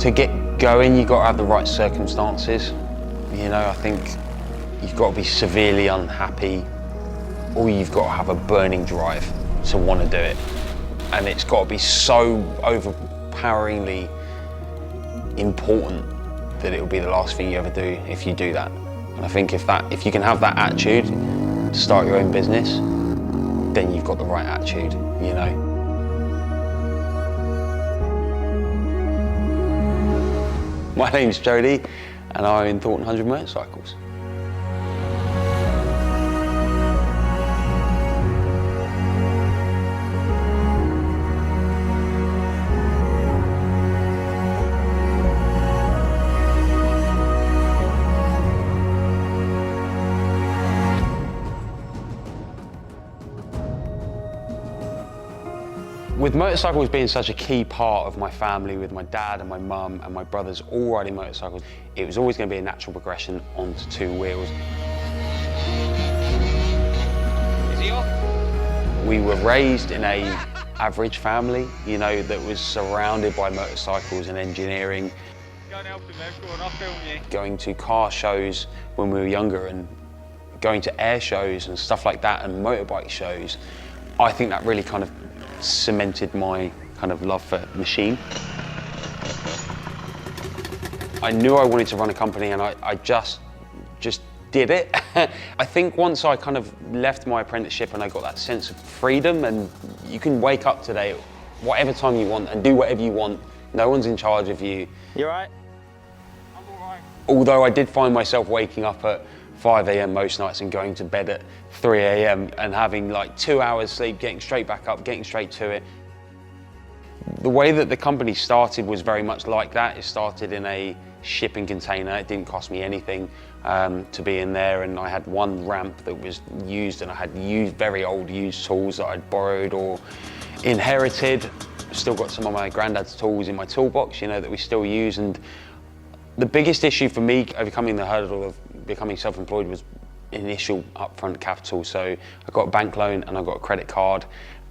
To get going, you've got to have the right circumstances. You know, I think you've got to be severely unhappy, or you've got to have a burning drive to want to do it. And it's got to be so overpoweringly important that it will be the last thing you ever do if you do that. And I think if you can have that attitude to start your own business, then you've got the right attitude, you know. My name's Jody, and I own Thornton Hundred motorcycles. With motorcycles being such a key part of my family, with my dad and my mum and my brothers all riding motorcycles, it was always going to be a natural progression onto two wheels. Is he off? We were raised in an average family, you know, that was surrounded by motorcycles and engineering. Go and help him, everyone, I'll film you. Going to car shows when we were younger and going to air shows and stuff like that and motorbike shows, I think that really kind of cemented my kind of love for machine. I knew I wanted to run a company, and I just did it. I think once I kind of left my apprenticeship and I got that sense of freedom, and you can wake up today at whatever time you want and do whatever you want. No one's in charge of you. You all right? I'm all right. Although I did find myself waking up at 5 a.m. most nights and going to bed at 3 a.m. and having like 2 hours sleep, getting straight back up, getting straight to it. The way that the company started was very much like that. It started in a shipping container. It didn't cost me anything to be in there, and I had one ramp that was used, and I had very old used tools that I'd borrowed or inherited. Still got some of my granddad's tools in my toolbox, you know, that we still use. And the biggest issue for me overcoming the hurdle of becoming self-employed was initial upfront capital. So I got a bank loan and I got a credit card,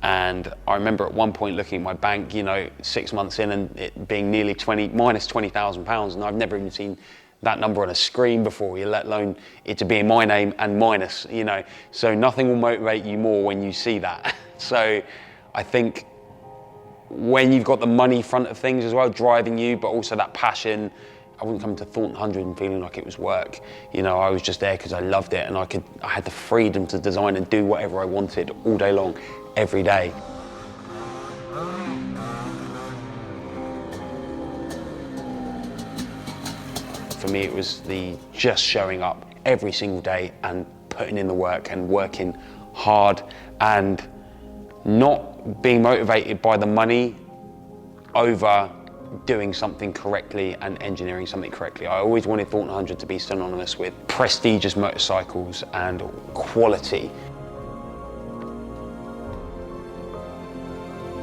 and I remember at one point looking at my bank, you know, 6 months in, and it being nearly minus £20,000, and I've never even seen that number on a screen before, let alone it to be in my name and minus, you know. So nothing will motivate you more when you see that. So I think when you've got the money front of things as well, driving you, but also that passion, I wouldn't come to Thornton Hundred and feeling like it was work. You know, I was just there because I loved it, and I had the freedom to design and do whatever I wanted all day long, every day. For me, it was just showing up every single day and putting in the work and working hard and not being motivated by the money over doing something correctly and engineering something correctly. I always wanted Thornton Hundred to be synonymous with prestigious motorcycles and quality.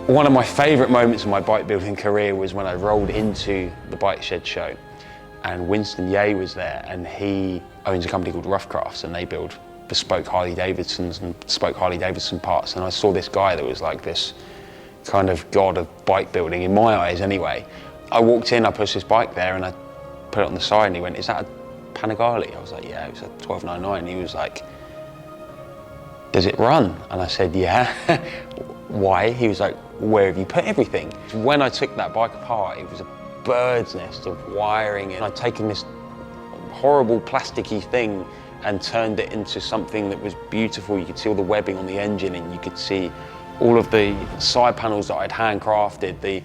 One of my favourite moments of my bike building career was when I rolled into the bike shed show, and Winston Ye was there, and he owns a company called Rough Crafts, and they build bespoke Harley Davidsons and bespoke Harley Davidson parts. And I saw this guy that was like this kind of god of bike building, in my eyes anyway. I walked in, I pushed his bike there, and I put it on the side, and he went, "Is that a Panigale?" I was like, "Yeah, it was a 1299. He was like, "Does it run?" And I said, "Yeah." "Why?" He was like, "Where have you put everything?" When I took that bike apart, it was a bird's nest of wiring, and I'd taken this horrible plasticky thing and turned it into something that was beautiful. You could see all the webbing on the engine, and you could see all of the side panels that I'd handcrafted, the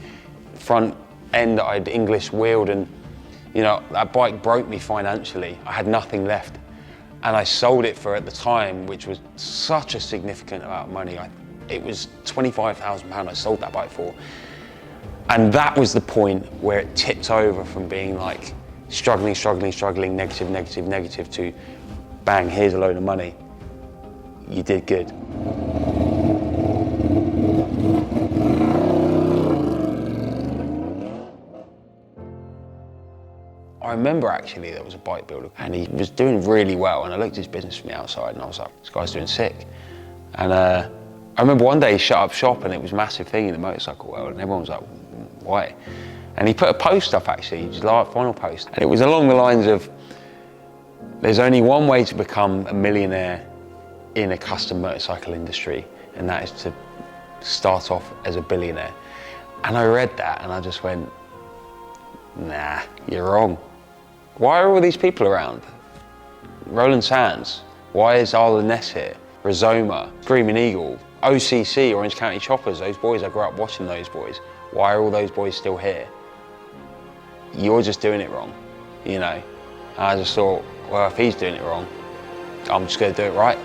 front end that I'd English wheeled, and you know, that bike broke me financially. I had nothing left, and I sold it for, at the time, which was such a significant amount of money. It was £25,000 I sold that bike for. And that was the point where it tipped over from being like struggling, negative, to bang, here's a load of money. You did good. I remember actually there was a bike builder and he was doing really well, and I looked at his business from the outside and I was like, this guy's doing sick. And I remember one day he shut up shop and it was a massive thing in the motorcycle world, and everyone was like, why? And he put a post up actually, his final post. And it was along the lines of, there's only one way to become a millionaire in a custom motorcycle industry, and that is to start off as a billionaire. And I read that and I just went, nah, you're wrong. Why are all these people around? Roland Sands, why is Arlen Ness here? Rizoma, Screaming Eagle, OCC, Orange County Choppers, those boys, I grew up watching those boys. Why are all those boys still here? You're just doing it wrong, you know? And I just thought, well, if he's doing it wrong, I'm just gonna do it right.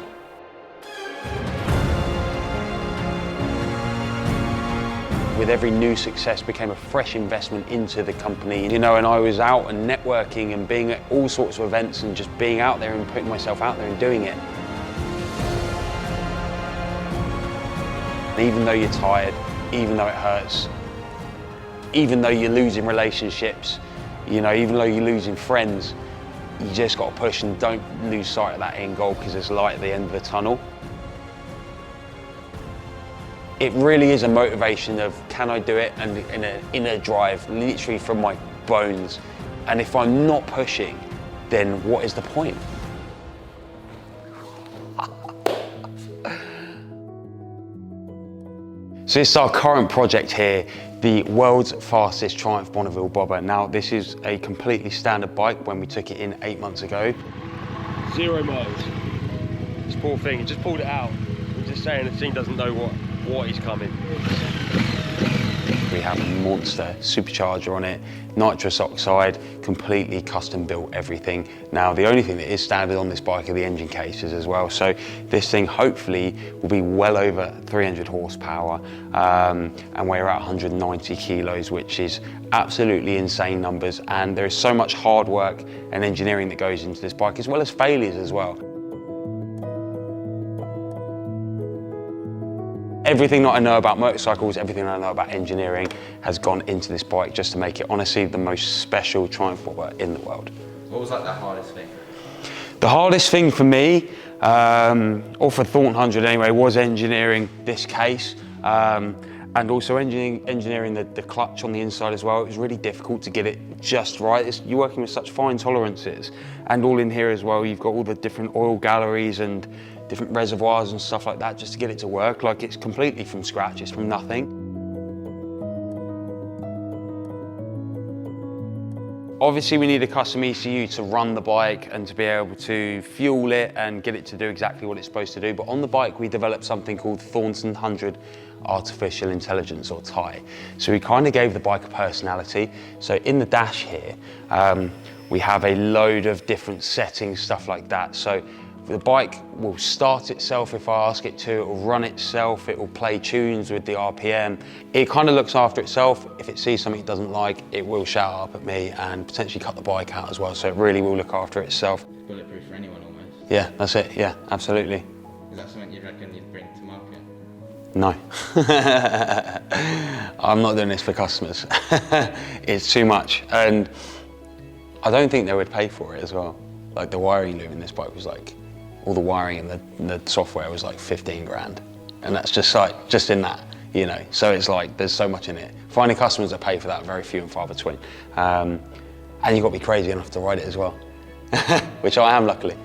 With every new success became a fresh investment into the company, you know, and I was out and networking and being at all sorts of events and just being out there and putting myself out there and doing it. And even though you're tired, even though it hurts, even though you're losing relationships, you know, even though you're losing friends, you just got to push and don't lose sight of that end goal, because there's light at the end of the tunnel. It really is a motivation of, can I do it? And in an inner drive, literally from my bones. And if I'm not pushing, then what is the point? So this is our current project here, the world's fastest Triumph Bonneville Bobber. Now, this is a completely standard bike when we took it in 8 months ago. 0 miles. This poor thing, it just pulled it out. I'm just saying the thing doesn't know what is coming. We have a monster supercharger on it, nitrous oxide, completely custom built everything. Now, the only thing that is standard on this bike are the engine cases as well. So this thing hopefully will be well over 300 horsepower and weigh at 190 kilos, which is absolutely insane numbers. And there is so much hard work and engineering that goes into this bike, as well as failures as well. Everything that I know about motorcycles, everything I know about engineering has gone into this bike just to make it, honestly, the most special Triumph Bobber in the world. What was like the hardest thing? The hardest thing for me, or for Thornton Hundred anyway, was engineering this case, and also engineering the clutch on the inside as well. It was really difficult to get it just right. You're working with such fine tolerances, and all in here as well, you've got all the different oil galleries and different reservoirs and stuff like that just to get it to work. Like, it's completely from scratch, it's from nothing. Obviously we need a custom ECU to run the bike and to be able to fuel it and get it to do exactly what it's supposed to do. But on the bike we developed something called Thornton Hundred Artificial Intelligence, or TIE. So we kind of gave the bike a personality. So in the dash here, we have a load of different settings, stuff like that. So the bike will start itself if I ask it to, it will run itself, it will play tunes with the RPM. It kind of looks after itself. If it sees something it doesn't like, it will shout up at me and potentially cut the bike out as well, so it really will look after itself. Bulletproof for anyone almost. Yeah, that's it, yeah, absolutely. Is that something you reckon you'd bring to market? No. I'm not doing this for customers. It's too much, and I don't think they would pay for it as well. Like, the wiring loom in this bike was like, all the wiring and the software was like 15 grand. And that's just like, just in that, you know. So it's like, there's so much in it. Finding customers that pay for that, very few and far between. And you've got to be crazy enough to ride it as well, which I am, luckily.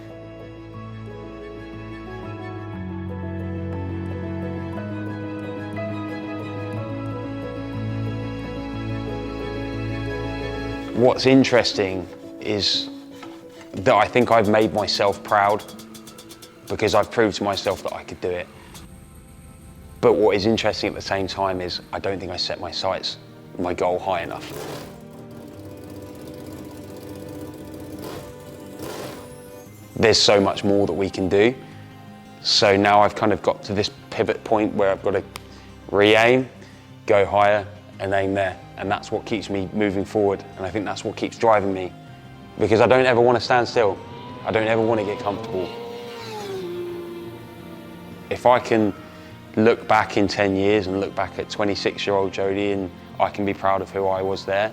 What's interesting is that I think I've made myself proud, because I've proved to myself that I could do it. But what is interesting at the same time is I don't think I set my goal high enough. There's so much more that we can do. So now I've kind of got to this pivot point where I've got to re-aim, go higher and aim there. And that's what keeps me moving forward. And I think that's what keeps driving me, because I don't ever want to stand still. I don't ever want to get comfortable. If I can look back in 10 years and look back at 26-year-old Jody, and I can be proud of who I was there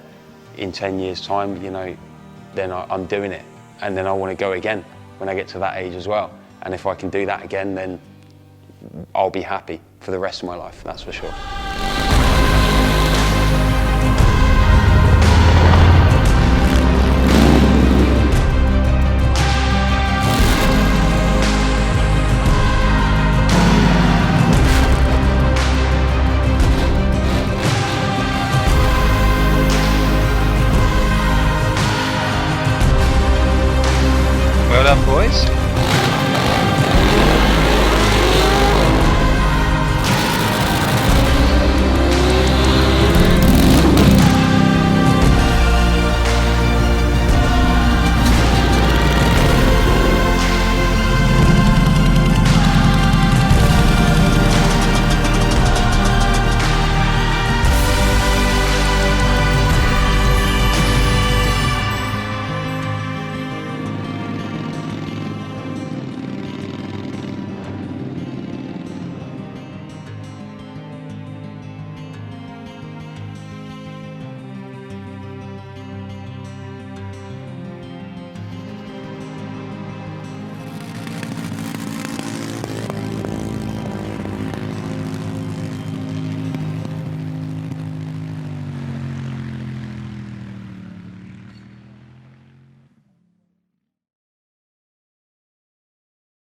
in 10 years' time, you know, then I'm doing it. And then I want to go again when I get to that age as well. And if I can do that again, then I'll be happy for the rest of my life, that's for sure. boys.